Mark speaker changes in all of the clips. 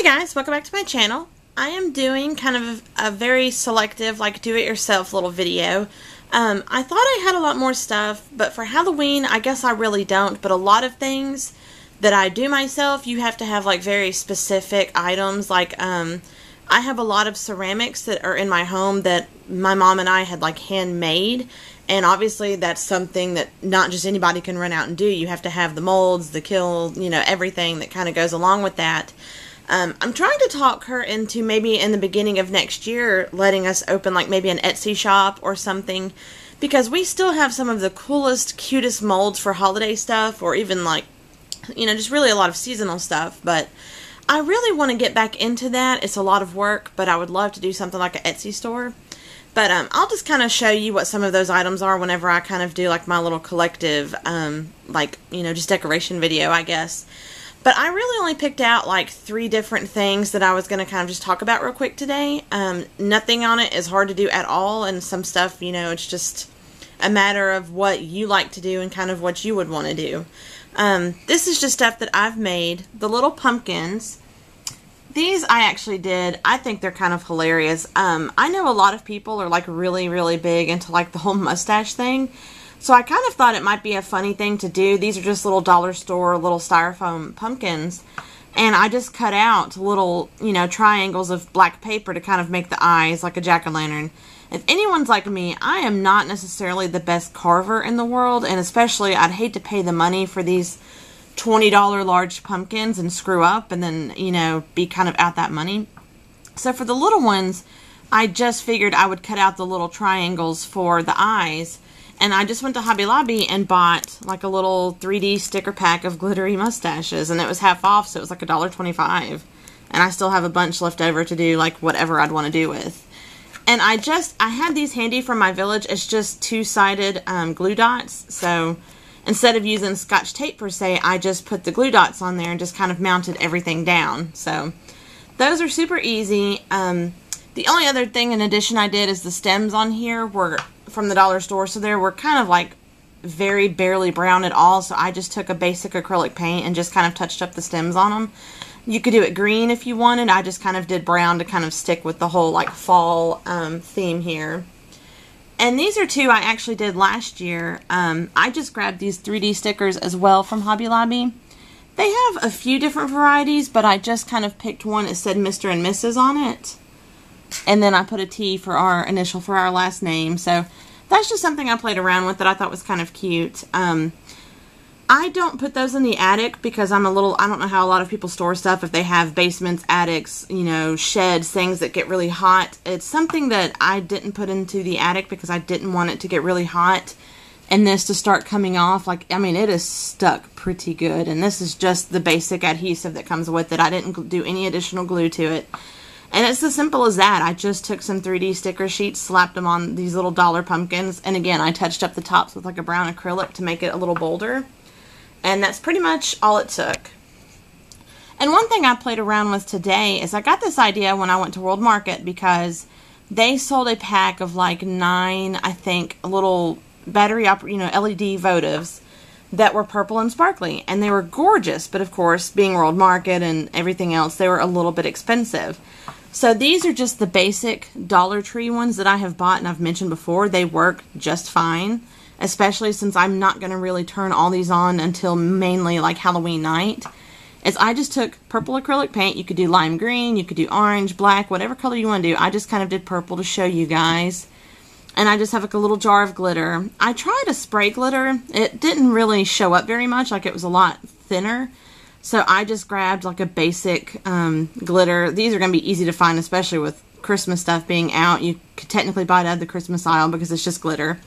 Speaker 1: guys, welcome back to my channel. I am doing kind of a very selective, like do-it-yourself little video. I thought I had a lot more stuff, but for Halloween, I guess I really don't. But a lot of things that I do myself, you have to have like very specific items. Like, I have a lot of ceramics that are in my home that my mom and I had like handmade. And obviously that's something that not just anybody can run out and do. You have to have the molds, the kiln, you know, everything that kind of goes along with that. I'm trying to talk her into maybe in the beginning of next year letting us open like maybe an Etsy shop or something, because we still have some of the coolest, cutest molds for holiday stuff, or even like, you know, just really a lot of seasonal stuff. But I really want to get back into that. It's a lot of work, but I would love to do something like an Etsy store. But I'll just kind of show you what some of those items are whenever I kind of do like my little collective, like, you know, just decoration video, I guess. But I really only picked out like 3 different things that I was going to kind of just talk about real quick today. Nothing on it is hard to do at all, and some stuff, you know, it's just a matter of what you like to do and kind of what you would want to do. This is just stuff that I've made. The little pumpkins. These I actually did. I think they're kind of hilarious. I know a lot of people are like really, really big into like the whole mustache thing. So I kind of thought it might be a funny thing to do. These are just little dollar store, little styrofoam pumpkins. And I just cut out little, you know, triangles of black paper to kind of make the eyes like a jack-o'-lantern. If anyone's like me, I am not necessarily the best carver in the world. And especially, I'd hate to pay the money for these $20 large pumpkins and screw up and then, you know, be kind of out that money. So for the little ones, I just figured I would cut out the little triangles for the eyes. And I just went to Hobby Lobby and bought like a little 3D sticker pack of glittery mustaches. And it was half off, so it was like $1.25. And I still have a bunch left over to do like whatever I'd want to do with. And I had these handy from my village. It's just 2-sided glue dots. So instead of using Scotch tape per se, I just put the glue dots on there and just kind of mounted everything down. So those are super easy. The only other thing in addition I did is the stems on here were from the dollar store, so they were kind of like very barely brown at all, so I just took a basic acrylic paint and just kind of touched up the stems on them. You could do it green if you wanted. I just kind of did brown to kind of stick with the whole like fall theme here. And these are 2 I actually did last year. I just grabbed these 3D stickers as well from Hobby Lobby. They have a few different varieties, but I just kind of picked one that said Mr. and Mrs. on it. And then I put a T for our initial for our last name. So that's just something I played around with that I thought was kind of cute. I don't put those in the attic because I don't know how a lot of people store stuff, if they have basements, attics, you know, sheds, things that get really hot. It's something that I didn't put into the attic because I didn't want it to get really hot and this to start coming off. Like, I mean, it is stuck pretty good. And this is just the basic adhesive that comes with it. I didn't do any additional glue to it. And it's as simple as that. I just took some 3D sticker sheets, slapped them on these little dollar pumpkins, and again, I touched up the tops with like a brown acrylic to make it a little bolder. And that's pretty much all it took. And one thing I played around with today is I got this idea when I went to World Market because they sold a pack of like 9, I think, little battery, you know, LED votives that were purple and sparkly. And they were gorgeous, but of course, being World Market and everything else, they were a little bit expensive. So these are just the basic Dollar Tree ones that I have bought and I've mentioned before. They work just fine, especially since I'm not going to really turn all these on until mainly like Halloween night. I just took purple acrylic paint. You could do lime green, you could do orange, black, whatever color you want to do. I just kind of did purple to show you guys. And I just have like a little jar of glitter. I tried a spray glitter. It didn't really show up very much, like it was a lot thinner. So I just grabbed like a basic glitter. These are going to be easy to find, especially with Christmas stuff being out. You could technically buy it out of the Christmas aisle because it's just glitter.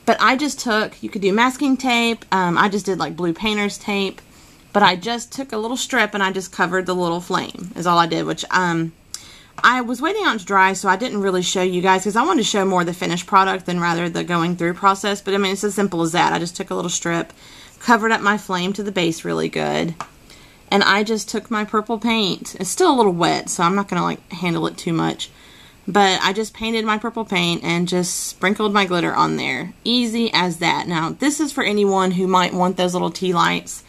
Speaker 1: But I just took, you could do masking tape. I just did like blue painter's tape. But I just took a little strip and I just covered the little flame is all I did. Which I was waiting on it to dry, so I didn't really show you guys because I wanted to show more the finished product than rather the going through process. But I mean, it's as simple as that. I just took a little strip, covered up my flame to the base really good. And I just took my purple paint. It's still a little wet, so I'm not going to like handle it too much. But I just painted my purple paint and just sprinkled my glitter on there. Easy as that. Now, this is for anyone who might want those little tea lights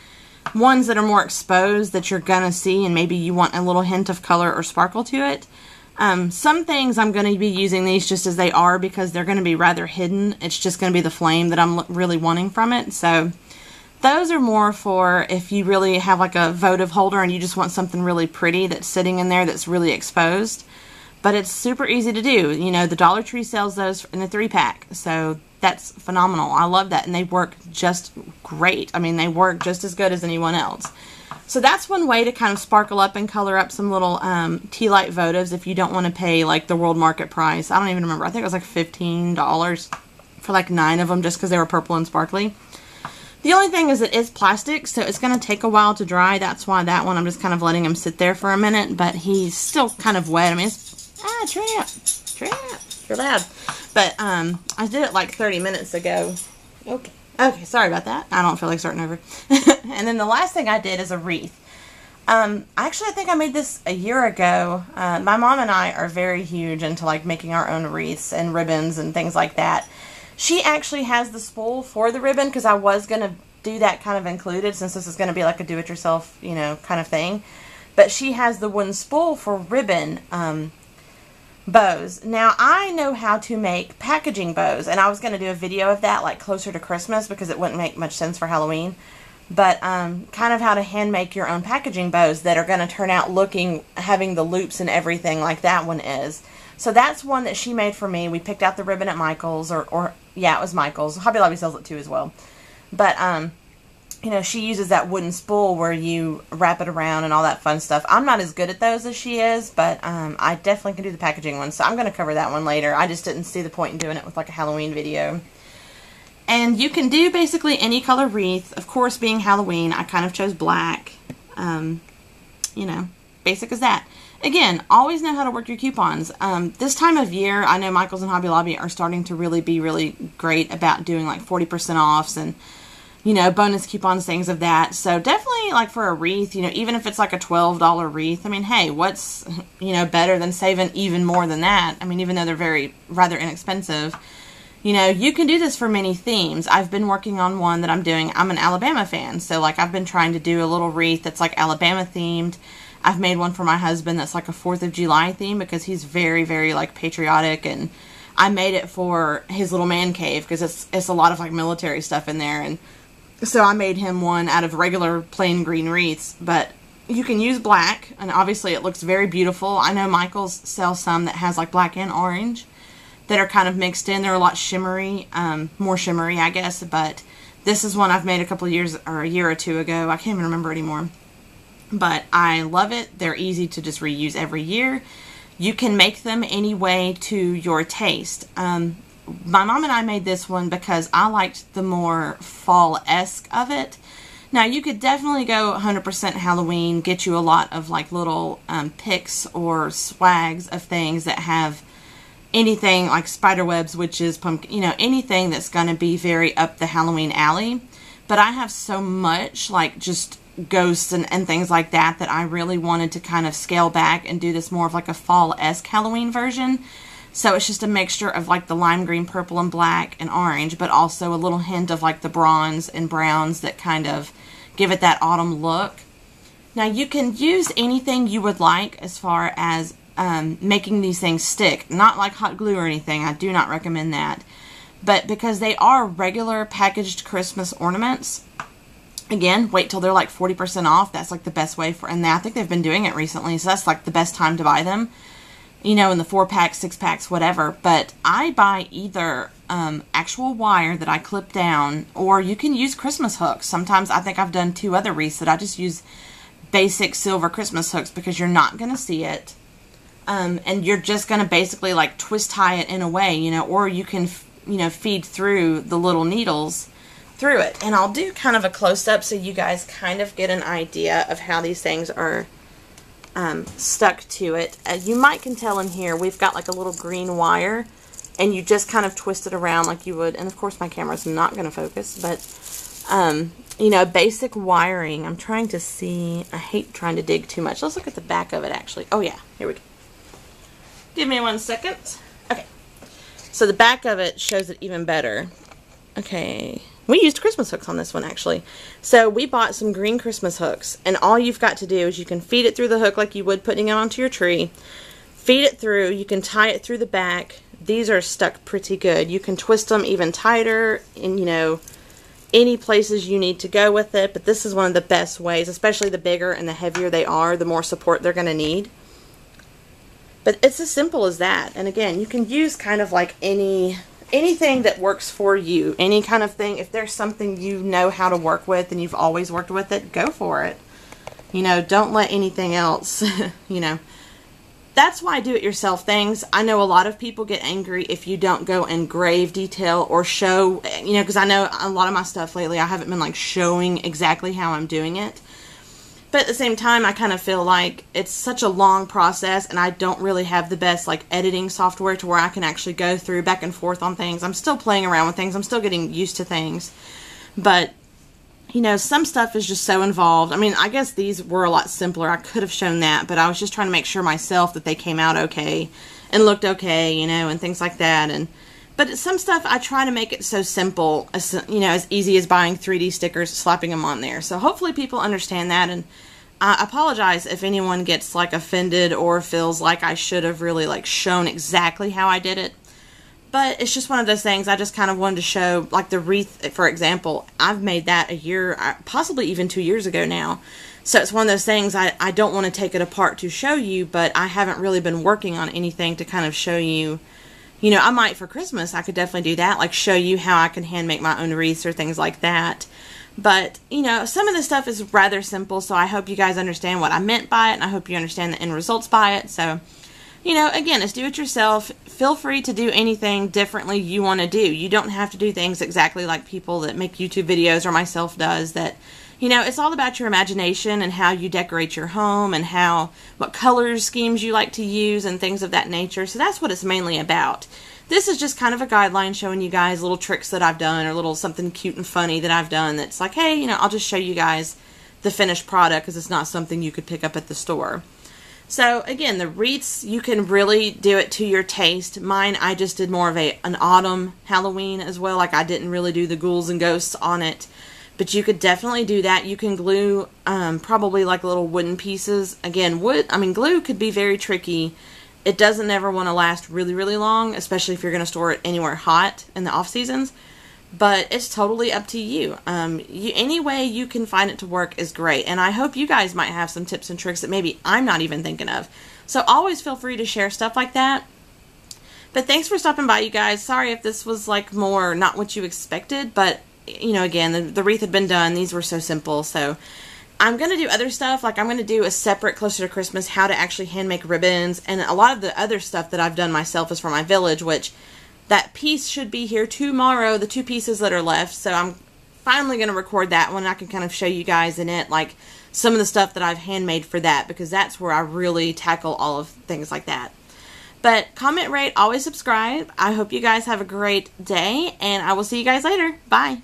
Speaker 1: ones that are more exposed that you're gonna see, and maybe you want a little hint of color or sparkle to it. Some things I'm going to be using these just as they are because they're going to be rather hidden. It's just going to be the flame that I'm really wanting from it. So those are more for if you really have like a votive holder and you just want something really pretty that's sitting in there that's really exposed. But it's super easy to do. You know, the Dollar Tree sells those in a 3-pack. So that's phenomenal. I love that. And they work just great. I mean, they work just as good as anyone else. So that's one way to kind of sparkle up and color up some little tea light votives if you don't want to pay like the world market price. I don't even remember. I think it was like $15 for like 9 of them just because they were purple and sparkly. The only thing is it is plastic, so it's going to take a while to dry. That's why that one I'm just kind of letting him sit there for a minute, but he's still kind of wet. I mean, it's, trap, you're loud. But I did it like 30 minutes ago. Okay, sorry about that. I don't feel like starting over. And then the last thing I did is a wreath. Actually, I think I made this a year ago. My mom and I are very huge into like making our own wreaths and ribbons and things like that. She actually has the spool for the ribbon because I was going to do that kind of included since this is going to be like a do-it-yourself, you know, kind of thing. But she has the wooden spool for ribbon bows. Now, I know how to make packaging bows, and I was going to do a video of that like closer to Christmas because it wouldn't make much sense for Halloween. But kind of how to hand make your own packaging bows that are going to turn out having the loops and everything like that one is. So that's one that she made for me. We picked out the ribbon at Michael's, or yeah, it was Michael's. Hobby Lobby sells it too as well. But you know, she uses that wooden spool where you wrap it around and all that fun stuff. I'm not as good at those as she is, but I definitely can do the packaging one, so I'm going to cover that one later. I just didn't see the point in doing it with like a Halloween video. And you can do basically any color wreath. Of course, being Halloween, I kind of chose black. You know, basic as that. Again, always know how to work your coupons. This time of year, I know Michael's and Hobby Lobby are starting to really be really great about doing like 40% offs and, you know, bonus coupons, things of that. So definitely like for a wreath, you know, even if it's like a $12 wreath, I mean, hey, what's, you know, better than saving even more than that? I mean, even though they're rather inexpensive, you know, you can do this for many themes. I've been working on one that I'm doing. I'm an Alabama fan, so like I've been trying to do a little wreath that's like Alabama themed. I've made one for my husband that's like a 4th of July theme because he's very, very like patriotic, and I made it for his little man cave because it's a lot of like military stuff in there, and so I made him one out of regular plain green wreaths. But you can use black, and obviously it looks very beautiful. I know Michael's sells some that has like black and orange that are kind of mixed in. They're a lot shimmery, more shimmery, I guess, but this is one I've made a couple of years, or a year or two ago. I can't even remember anymore. But I love it. They're easy to just reuse every year. You can make them any way to your taste. My mom and I made this one because I liked the more fall-esque of it. Now, you could definitely go 100% Halloween, get you a lot of like little picks or swags of things that have anything like spider webs, witches, pumpkin, you know, anything that's going to be very up the Halloween alley. But I have so much like just ghosts and things like that that I really wanted to kind of scale back and do this more of like a fall-esque Halloween version. So it's just a mixture of like the lime green, purple, and black and orange, but also a little hint of like the bronze and browns that kind of give it that autumn look. Now you can use anything you would like as far as making these things stick. Not like hot glue or anything. I do not recommend that. But because they are regular packaged Christmas ornaments, again, wait till they're like 40% off. That's like the best way for, and I think they've been doing it recently, so that's like the best time to buy them. You know, in the 4-packs, 6-packs, whatever. But I buy either actual wire that I clip down, or you can use Christmas hooks. Sometimes I think I've done 2 other wreaths that I just use basic silver Christmas hooks because you're not going to see it. And you're just going to basically like twist tie it in a way, you know, or you can, you know, feed through the little needles through it. And I'll do kind of a close-up so you guys kind of get an idea of how these things are stuck to it. You might can tell in here we've got like a little green wire, and you just kind of twist it around like you would, and of course my camera's not going to focus, but you know, basic wiring. I'm trying to see, I hate trying to dig too much. Let's look at the back of it actually. Oh yeah, here we go. Give me 1 second. Okay, so the back of it shows it even better. Okay, We used Christmas hooks on this one, actually. So we bought some green Christmas hooks, and all you've got to do is you can feed it through the hook like you would putting it onto your tree. Feed it through. You can tie it through the back. These are stuck pretty good. You can twist them even tighter in, you know, any places you need to go with it, but this is one of the best ways, especially the bigger and the heavier they are, the more support they're going to need. But it's as simple as that. And again, you can use kind of like anything that works for you, any kind of thing. If there's something you know how to work with and you've always worked with it, go for it. You know, don't let anything else, you know. That's why do-it-yourself things. I know a lot of people get angry if you don't go in grave detail or show, you know, because I know a lot of my stuff lately, I haven't been like showing exactly how I'm doing it. But at the same time, I kind of feel like it's such a long process, and I don't really have the best like editing software to where I can actually go through back and forth on things. I'm still playing around with things. I'm still getting used to things. But, you know, some stuff is just so involved. I mean, I guess these were a lot simpler. I could have shown that, but I was just trying to make sure myself that they came out okay and looked okay, you know, and things like that. But some stuff I try to make it so simple, as, you know, as easy as buying 3D stickers, slapping them on there. So hopefully people understand that, and I apologize if anyone gets like offended or feels like I should have really like shown exactly how I did it. But it's just one of those things. I just kind of wanted to show, like the wreath, for example. I've made that a year, possibly even 2 years ago now. So it's one of those things I don't want to take it apart to show you, but I haven't really been working on anything to kind of show you. You know, I might for Christmas, I could definitely do that, like show you how I can hand make my own wreaths or things like that. But, you know, some of the stuff is rather simple, so I hope you guys understand what I meant by it, and I hope you understand the end results by it. So, you know, again, it's do-it-yourself. Feel free to do anything differently you want to do. You don't have to do things exactly like people that make YouTube videos or myself does. That, you know, it's all about your imagination and how you decorate your home and what color schemes you like to use and things of that nature. So that's what it's mainly about. This is just kind of a guideline showing you guys little tricks that I've done or little something cute and funny that I've done that's like, hey, you know, I'll just show you guys the finished product because it's not something you could pick up at the store. So again, the wreaths, you can really do it to your taste. Mine, I just did more of an autumn Halloween as well. Like I didn't really do the ghouls and ghosts on it. But you could definitely do that. You can glue probably like little wooden pieces. Again, glue could be very tricky. It doesn't ever want to last really, really long, especially if you're going to store it anywhere hot in the off seasons. But it's totally up to you. Any way you can find it to work is great. And I hope you guys might have some tips and tricks that maybe I'm not even thinking of. So always feel free to share stuff like that. But thanks for stopping by, you guys. Sorry if this was like more not what you expected. But, you know, again, the wreath had been done. These were so simple. So I'm going to do other stuff. Like I'm going to do a separate Closer to Christmas how to actually hand make ribbons. And a lot of the other stuff that I've done myself is for my village, which that piece should be here tomorrow, the 2 pieces that are left. So I'm finally going to record that one. I can kind of show you guys in it, like some of the stuff that I've handmade for that, because that's where I really tackle all of things like that. But comment, rate, always subscribe. I hope you guys have a great day, and I will see you guys later. Bye.